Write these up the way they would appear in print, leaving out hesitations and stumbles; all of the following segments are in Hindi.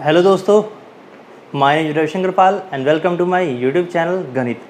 हेलो दोस्तों, my name Ravishankar Pal and welcome to my YouTube channel Ganit.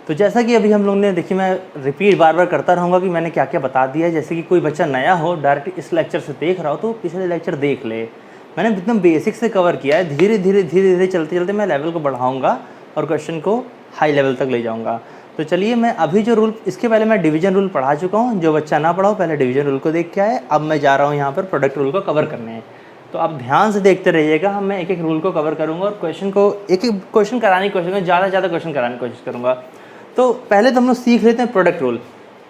तो जैसा कि अभी हम लोग ने देखिए, मैं रिपीट बार बार करता रहूँगा कि मैंने क्या क्या बता दिया है। जैसे कि कोई बच्चा नया हो, डायरेक्ट इस लेक्चर से देख रहा हो तो पिछले लेक्चर देख ले। मैंने एकदम बेसिक से कवर किया है। धीरे धीरे चलते चलते मैं लेवल को बढ़ाऊँगा और क्वेश्चन को हाई लेवल तक ले जाऊँगा। तो चलिए, मैं अभी जो रूल, इसके पहले मैं डिवीजन रूल पढ़ा चुका हूँ। जो बच्चा ना पढ़ा हो पहले डिवीजन रूल को देख के आए। अब मैं जा रहा हूँ यहाँ पर प्रोडक्ट रूल को कवर करने हैं। तो आप ध्यान से देखते रहिएगा। मैं एक एक रूल को कवर करूँगा और क्वेश्चन को एक एक क्वेश्चन कराने की कोशिश करूँगा, ज़्यादा से ज़्यादा क्वेश्चन कराने की कोशिश करूँगा। तो पहले तो हम लोग सीख लेते हैं प्रोडक्ट रूल।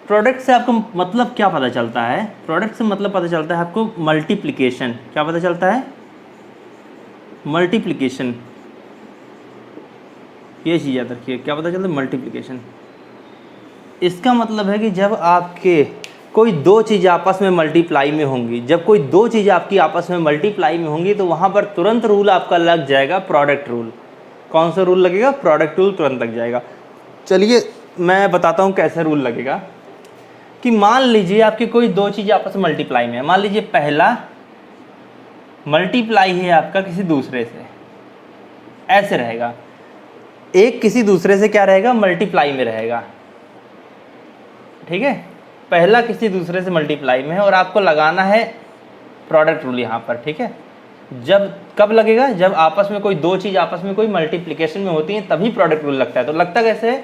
प्रोडक्ट से आपको मतलब क्या पता चलता है? प्रोडक्ट से मतलब पता चलता है आपको मल्टीप्लिकेशन। क्या पता चलता है? मल्टीप्लिकेशन। ये चीज़ याद रखिए, क्या पता चलता है? मल्टीप्लिकेशन। इसका मतलब है कि जब आपके कोई दो चीज़ आपस में मल्टीप्लाई में होंगी, जब कोई दो चीज़ आपकी आपस में मल्टीप्लाई में होंगी तो वहाँ पर तुरंत रूल आपका लग जाएगा, प्रोडक्ट रूल। कौन सा रूल लगेगा? प्रोडक्ट रूल तुरंत लग जाएगा। चलिए मैं बताता हूँ कैसे रूल लगेगा। कि मान लीजिए आपकी कोई दो चीज़ आपस में मल्टीप्लाई में है। मान लीजिए पहला मल्टीप्लाई है आपका किसी दूसरे से, ऐसे रहेगा। एक किसी दूसरे से क्या रहेगा? मल्टीप्लाई में रहेगा। ठीक है, पहला किसी दूसरे से मल्टीप्लाई में है और आपको लगाना है प्रोडक्ट रूल यहाँ पर। ठीक है, जब कब लगेगा? जब आपस में कोई दो चीज़ आपस में कोई मल्टीप्लिकेशन में होती है तभी प्रोडक्ट रूल लगता है। तो लगता कैसे है?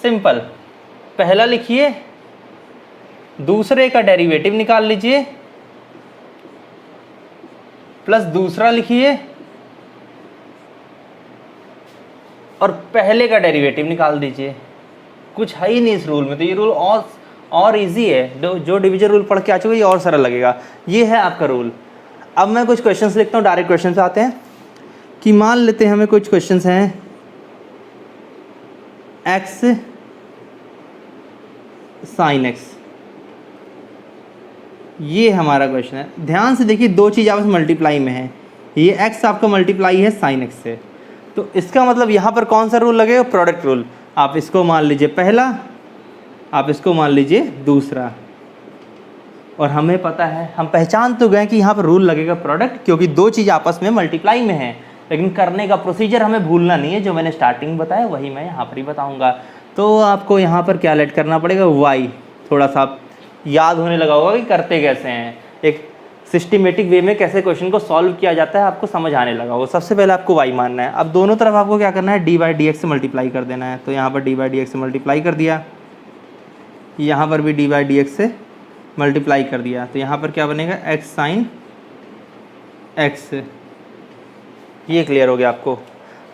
सिंपल। पहला लिखिए, दूसरे का डेरिवेटिव निकाल लीजिए, प्लस दूसरा लिखिए और पहले का डेरिवेटिव निकाल दीजिए। कुछ है ही नहीं इस रूल में। तो ये रूल और इजी है। जो डिवीजन रूल पढ़ के आ चुके ये और सरल लगेगा। ये है आपका रूल। अब मैं कुछ क्वेश्चंस लिखता हूँ, डायरेक्ट क्वेश्चन पे आते हैं। कि मान लेते हैं हमें कुछ क्वेश्चंस हैं, x sin x, ये हमारा क्वेश्चन है। ध्यान से देखिए, दो चीज़ आपस में मल्टीप्लाई में है। ये x आपका मल्टीप्लाई है sin x से। तो इसका मतलब यहाँ पर कौन सा रूल लगेगा? Product rule. आप इसको मान लीजिए पहला, आप इसको मान लीजिए दूसरा। और हमें पता है, हम पहचान तो गए कि यहाँ पर रूल लगेगा प्रोडक्ट, क्योंकि दो चीज़ आपस में मल्टीप्लाई में है। लेकिन करने का प्रोसीजर हमें भूलना नहीं है। जो मैंने स्टार्टिंग बताया वही मैं यहाँ पर ही बताऊँगा। तो आपको यहाँ पर क्या ऐड करना पड़ेगा? y। थोड़ा सा आप याद होने लगा होगा कि करते कैसे हैं, एक सिस्टमेटिक वे में कैसे क्वेश्चन को सॉल्व किया जाता है, आपको समझ आने लगा होगा। सबसे पहले आपको y मानना है। अब दोनों तरफ आपको क्या करना है? dy/dx से मल्टीप्लाई कर देना है। तो यहाँ पर dy/dx से मल्टीप्लाई कर दिया, यहाँ पर भी dy/dx से मल्टीप्लाई कर दिया। तो यहाँ पर क्या बनेगा? x sin x। ये क्लियर हो गया आपको।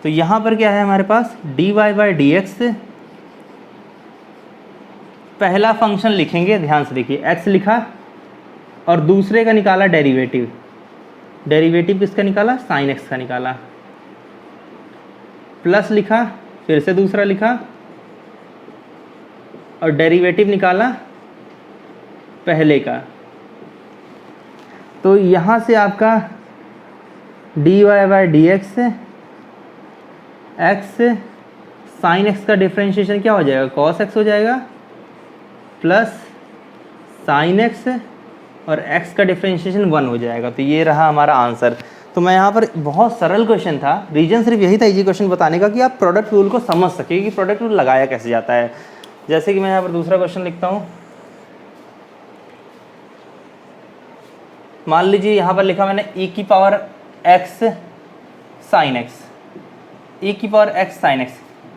तो यहाँ पर क्या है हमारे पास? dy/dx। पहला फंक्शन लिखेंगे, ध्यान से देखिए, x लिखा और दूसरे का निकाला डेरिवेटिव। डेरिवेटिव किसका निकाला? sin x का निकाला। प्लस लिखा, फिर से दूसरा लिखा और डेरिवेटिव निकाला पहले का। तो यहाँ से आपका dy/dx x sin x का डिफ्रेंशिएशन क्या हो जाएगा? cos x हो जाएगा, प्लस sin x और x का डिफ्रेंशिएशन 1 हो जाएगा। तो ये रहा हमारा आंसर। तो मैं यहाँ पर, बहुत सरल क्वेश्चन था, रीजन सिर्फ यही था इजी क्वेश्चन बताने का कि आप प्रोडक्ट रूल को समझ सके कि प्रोडक्ट रूल लगाया कैसे जाता है। जैसे कि मैं यहाँ पर दूसरा क्वेश्चन लिखता हूँ। मान लीजिए यहाँ पर लिखा मैंने e⁻x sin x, e⁻x sin x।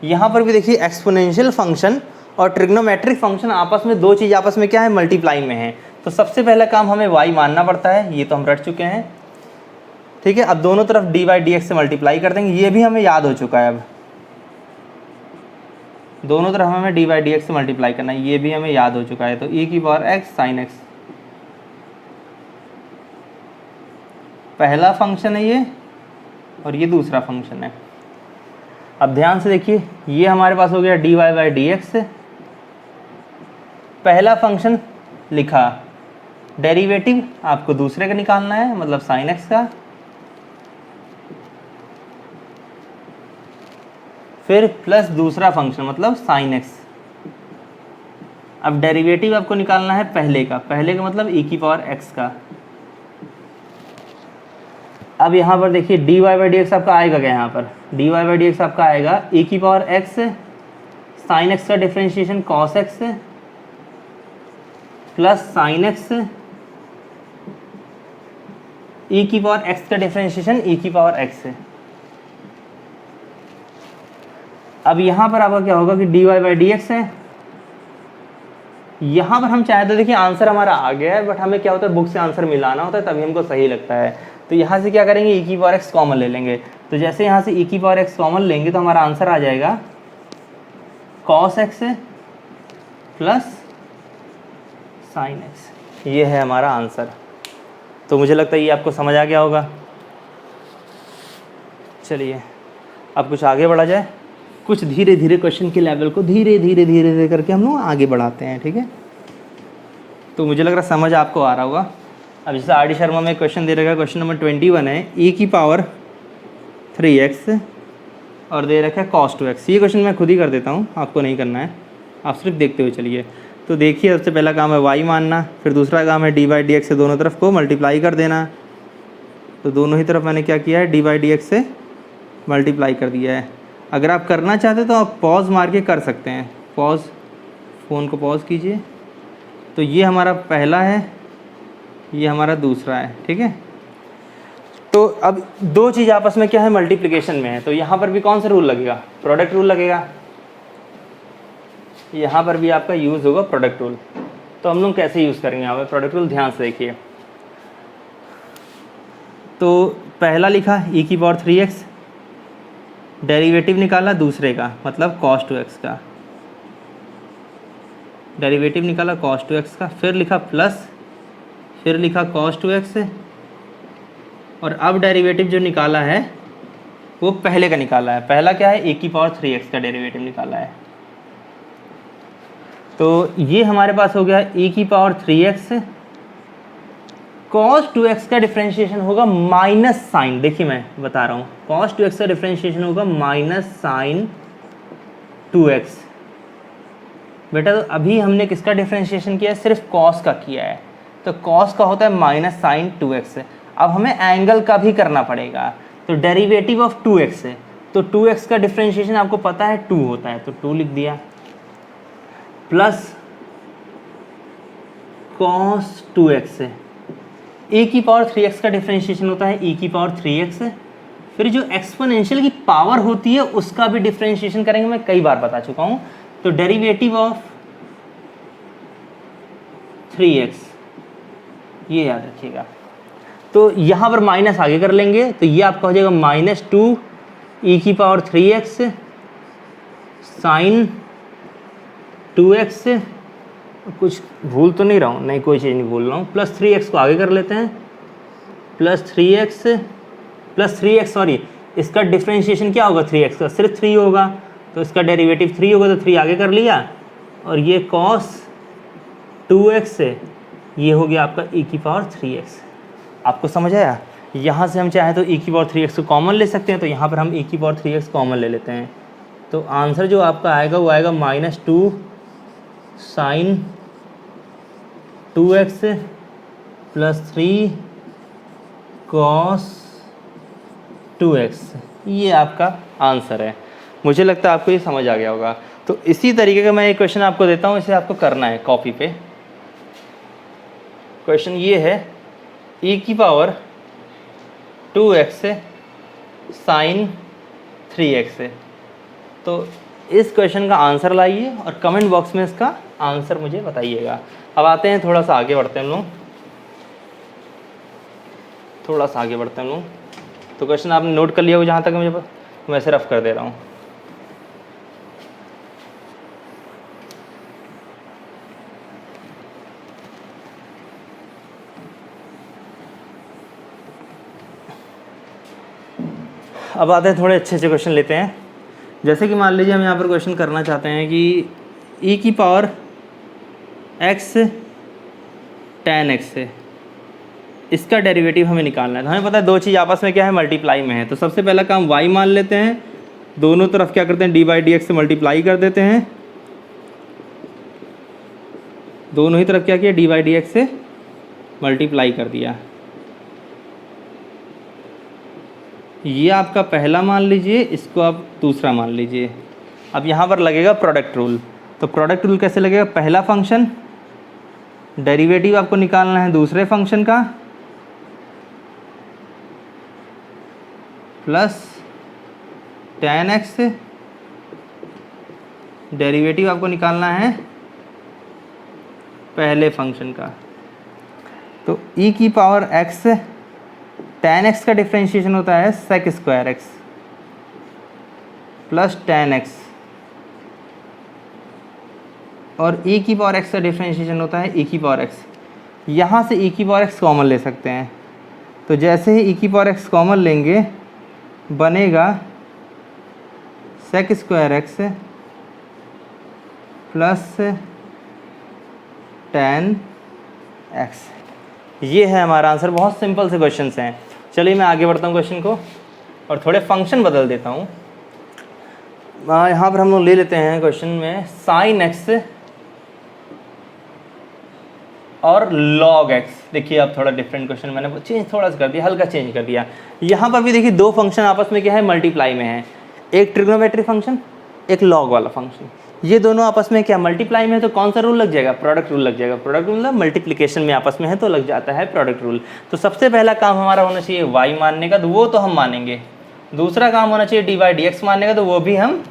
यहाँ पर भी देखिए, एक्सपोनेंशियल फंक्शन और ट्रिग्नोमेट्रिक फंक्शन आपस में, दो चीज़ आपस में क्या है? मल्टीप्लाई में है। तो सबसे पहला काम हमें y मानना पड़ता है, ये तो हम रट चुके हैं। ठीक है, अब दोनों तरफ dy/dx से मल्टीप्लाई कर देंगे, ये भी हमें याद हो चुका है। अब दोनों तरफ हमें dy/dx से मल्टीप्लाई करना है, ये भी हमें याद हो चुका है। तो e⁻x sin x पहला फंक्शन है ये, और ये दूसरा फंक्शन है। अब ध्यान से देखिए, ये हमारे पास हो गया dy/dx। पहला फंक्शन लिखा, डेरिवेटिव आपको दूसरे का निकालना है, मतलब sin x का। फिर प्लस दूसरा फंक्शन मतलब sin x। अब डेरिवेटिव आपको निकालना है पहले का मतलब e⁻x का। अब यहाँ पर देखिए D Y by D X आपका आएगा क्या, यहाँ पर D Y by D X आपका आएगा e की पावर x साइन x का differentiation cos x plus sine x e की पावर x का डिफ्रेंशिएशन e की पावर x। अब यहाँ पर आपका क्या होगा कि D Y by D X है, यहाँ पर हम चाहे तो देखिए आंसर हमारा आ गया है, बट हमें क्या होता है बुक से आंसर मिलाना होता है तभी हमको सही लगता है। तो यहाँ से क्या करेंगे e की पावर x कॉमन ले लेंगे। तो जैसे यहाँ से e की पावर x कॉमन लेंगे तो हमारा आंसर आ जाएगा cos x plus sine x। ये है हमारा आंसर। तो मुझे लगता है ये आपको समझ आ गया होगा। चलिए अब कुछ आगे बढ़ा जाए, कुछ धीरे धीरे क्वेश्चन के लेवल को धीरे धीरे करके हम लोग आगे बढ़ाते हैं, ठीक है। तो मुझे लग रहा है समझ आपको आ रहा होगा। अब जैसे आर डी शर्मा में क्वेश्चन दे रखा है, क्वेश्चन नंबर 21 है, e की पावर 3x और दे रखा है cos 2x। ये क्वेश्चन मैं खुद ही कर देता हूँ, आपको नहीं करना है, आप सिर्फ देखते हुए चलिए। तो देखिए सबसे पहला काम है y मानना, फिर दूसरा काम है डी बाई डी एक्स से दोनों तरफ को मल्टीप्लाई कर देना। तो दोनों ही तरफ मैंने क्या किया है, डी बाई डी एक्स से मल्टीप्लाई कर दिया है। अगर आप करना चाहते तो आप पॉज मार के कर सकते हैं, पॉज, फ़ोन को पॉज कीजिए। तो ये हमारा पहला है, ये हमारा दूसरा है, ठीक है। तो अब दो चीज़ आपस में क्या है, मल्टीप्लिकेशन में है। तो यहाँ पर भी कौन सा रूल लगेगा, प्रोडक्ट रूल लगेगा। यहाँ पर भी आपका यूज़ होगा प्रोडक्ट रूल। तो हम लोग कैसे यूज़ करेंगे यहाँ पर प्रोडक्ट रूल, ध्यान से देखिए। तो पहला लिखा e की पावर 3x, डेरिवेटिव निकाला दूसरे का मतलब cos 2x का, डेरिवेटिव निकाला cos 2x का, फिर लिखा प्लस, फिर लिखा cos 2x, और अब डेरिवेटिव जो निकाला है वो पहले का निकाला है। पहला क्या है, e की पावर 3x का डेरिवेटिव निकाला है। तो ये हमारे पास हो गया e की पावर 3x, cos 2x का डिफ्रेंशिएशन होगा माइनस साइन, देखिए मैं बता रहा हूँ, cos 2x का डिफ्रेंशिएशन होगा माइनस साइन 2x। बेटा तो अभी हमने किसका डिफ्रेंशिएशन किया है, सिर्फ cos का किया है। तो cos का होता है माइनस साइन 2x। अब हमें एंगल का भी करना पड़ेगा। तो डेरिवेटिव ऑफ 2x है, तो 2x का डिफ्रेंशिएशन आपको पता है 2 होता है, तो 2 लिख दिया, प्लस cos 2x है, e की पावर 3x का डिफ्रेंशिएशन होता है e की पावर 3x। फिर जो एक्सपोनेंशियल की पावर होती है उसका भी डिफ्रेंशिएशन करेंगे, मैं कई बार बता चुका हूँ। तो डेरिवेटिव ऑफ 3x, ये याद रखिएगा। तो यहाँ पर माइनस आगे कर लेंगे, तो ये आपका हो जाएगा माइनस 2 e की पावर 3x साइन 2x। कुछ भूल तो नहीं रहा हूँ, नहीं कोई चीज़ नहीं भूल रहा हूँ। प्लस 3x को आगे कर लेते हैं, प्लस 3x सॉरी, इसका डिफ्रेंशिएशन क्या होगा 3x का, सिर्फ 3 होगा, तो इसका डेरिवेटिव 3 होगा, तो 3 आगे कर लिया, और ये cos 2x से ये हो गया आपका e की पावर 3x। आपको समझ आया। यहाँ से हम चाहें तो e की पावर 3x को कॉमन ले सकते हैं, तो यहाँ पर हम e की पावर 3x कॉमन ले लेते हैं। तो आंसर जो आपका आएगा वो आएगा minus 2 sign 2x plus 3 cos 2x। ये आपका आंसर है। मुझे लगता है आपको ये समझ आ गया होगा। तो इसी तरीके का मैं एक क्वेश्चन आपको देता हूँ, इसे आपको करना है कॉपी पे। क्वेश्चन ये है, e की पावर 2x साइन 3x। तो इस क्वेश्चन का आंसर लाइए और कमेंट बॉक्स में इसका आंसर मुझे बताइएगा। अब आते हैं, थोड़ा सा आगे बढ़ते हैं हम लोग, थोड़ा सा आगे बढ़ते हैं हम लोग। तो क्वेश्चन आपने नोट कर लिया हो जहाँ तक मुझे, मैं ऐसे रफ कर दे रहा हूँ। अब आते हैं, थोड़े अच्छे क्वेश्चन लेते हैं। जैसे कि मान लीजिए हम यहाँ पर क्वेश्चन करना चाहते हैं कि e की पावर x tan x है, इसका डेरिवेटिव हमें निकालना है। तो हमें पता है दो चीज़ आपस में क्या है, मल्टीप्लाई में है। तो सबसे पहला काम y मान लेते हैं, दोनों तरफ क्या करते हैं, डी बाई डी एक्स से मल्टीप्लाई कर देते हैं। दोनों ही तरफ क्या किया, डी बाई डी एक्स से मल्टीप्लाई कर दिया। ये आपका पहला मान लीजिए, इसको आप दूसरा मान लीजिए। अब यहाँ पर लगेगा प्रोडक्ट रूल। तो प्रोडक्ट रूल कैसे लगेगा? पहला फंक्शन डेरिवेटिव आपको निकालना है दूसरे फंक्शन का प्लस tan x, डेरिवेटिव आपको निकालना है पहले फंक्शन का। तो e की पावर x, tan x का डिफ्रेंशिएशन होता है sec square x plus tan x, और e की पावर x का डिफ्रेंशिएशन होता है e की पावर x। यहाँ से e की पावर x कॉमन ले सकते हैं। तो जैसे ही e की पावर x कॉमन लेंगे बनेगा sec square x plus tan x। ये है हमारा आंसर। बहुत सिंपल से क्वेश्चंस हैं। चलिए मैं आगे बढ़ता हूँ क्वेश्चन को और थोड़े फंक्शन बदल देता हूँ। यहाँ पर हम लोग ले लेते हैं क्वेश्चन में sin x और log x। देखिए अब थोड़ा डिफरेंट क्वेश्चन मैंने चेंज थोड़ा सा कर दिया, हल्का चेंज कर दिया। यहाँ पर भी देखिए दो फंक्शन आपस में क्या है, मल्टीप्लाई में है। एक ट्रिग्नोमेट्री फंक्शन, एक log वाला फंक्शन। ये दोनों आपस में क्या मल्टीप्लाई में है, तो कौन सा रूल लग जाएगा? प्रोडक्ट रूल लग जाएगा। प्रोडक्ट रूल मल्टीप्लिकेशन में आपस में है तो लग जाता है प्रोडक्ट रूल। तो सबसे पहला काम हमारा होना चाहिए y मानने का, तो वो तो हम मानेंगे। दूसरा काम होना चाहिए dy/dx मानने का, तो वो भी हम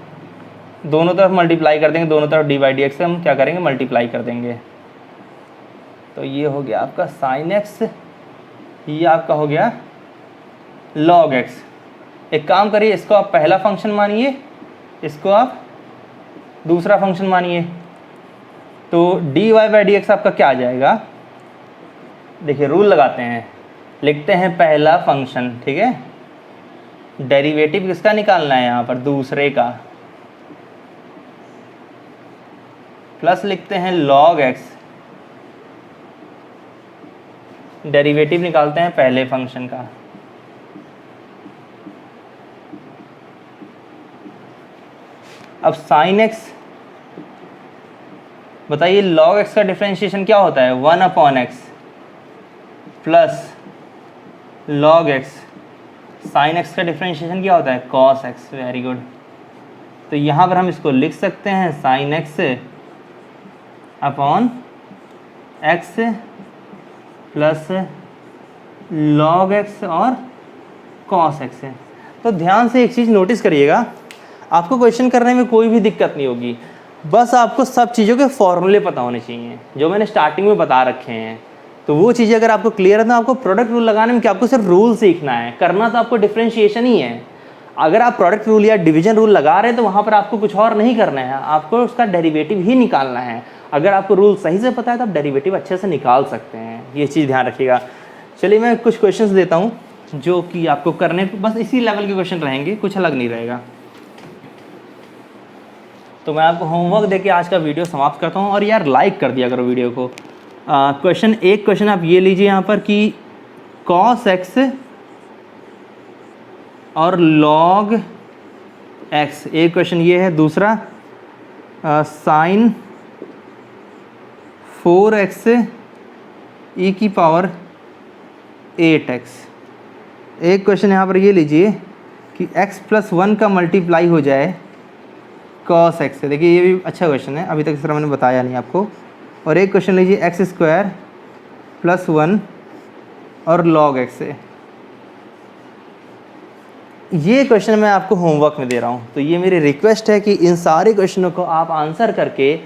दोनों तरफ मल्टीप्लाई कर देंगे। दोनों तरफ dy/dx से हम क्या करेंगे, मल्टीप्लाई कर देंगे। तो ये हो गया आपका sin x, ये आपका हो गया log x। एक काम करिए, इसको आप पहला फंक्शन मानिए, इसको आप दूसरा फंक्शन मानिए। तो dy/dx आपका क्या आ जाएगा? देखिए रूल लगाते हैं, लिखते हैं पहला फंक्शन, ठीक है। डेरिवेटिव किसका निकालना है? यहाँ पर दूसरे का, प्लस लिखते हैं log x, डेरिवेटिव निकालते हैं पहले फंक्शन का। अब sin x, बताइए log x का डिफरेंशिएशन क्या होता है? 1/x plus log x। sin x का डिफरेंशिएशन क्या होता है? cos x। Very good. तो यहाँ पर हम इसको लिख सकते हैं sin x upon x plus log x और cos x है। तो ध्यान से एक चीज़ नोटिस करिएगा, आपको क्वेश्चन करने में कोई भी दिक्कत नहीं होगी। बस आपको सब चीज़ों के फॉर्मूले पता होने चाहिए जो मैंने स्टार्टिंग में बता रखे हैं। तो वो चीज़ें अगर आपको क्लियर है तो आपको प्रोडक्ट रूल लगाने में क्या, आपको सिर्फ रूल सीखना है। करना तो आपको डिफरेंशिएशन ही है। अगर आप प्रोडक्ट रूल या डिवीजन रूल लगा रहे हैं तो वहाँ पर आपको कुछ और नहीं करना है, आपको उसका डेरिवेटिव ही निकालना है। अगर आपको रूल सही से पता है तो आप डेरिवेटिव अच्छे से निकाल सकते हैं। ये चीज़ ध्यान रखिएगा। चलिए मैं कुछ क्वेश्चंस देता हूँ जो कि आपको करने, बस इसी लेवल के क्वेश्चन रहेंगे, कुछ अलग नहीं रहेगा। तो मैं आपको होमवर्क देके आज का वीडियो समाप्त करता हूँ। और यार लाइक कर दिया करो वीडियो को। एक क्वेश्चन आप ये लीजिए यहाँ पर कि cos x और log x, एक क्वेश्चन ये है। दूसरा sin 4x e की पावर 8x। एक क्वेश्चन यहाँ पर ये लीजिए कि x + 1 का मल्टीप्लाई हो जाए cos x से। देखिए ये भी अच्छा क्वेश्चन है, अभी तक इस तरह मैंने बताया नहीं आपको। और एक क्वेश्चन लीजिए x² + 1 और log x से। ये क्वेश्चन मैं आपको होमवर्क में दे रहा हूँ। तो ये मेरी रिक्वेस्ट है कि इन सारे क्वेश्चनों को आप आंसर करके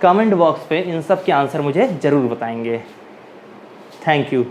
कमेंट बॉक्स पे इन सब के आंसर मुझे ज़रूर बताएंगे। Thank you.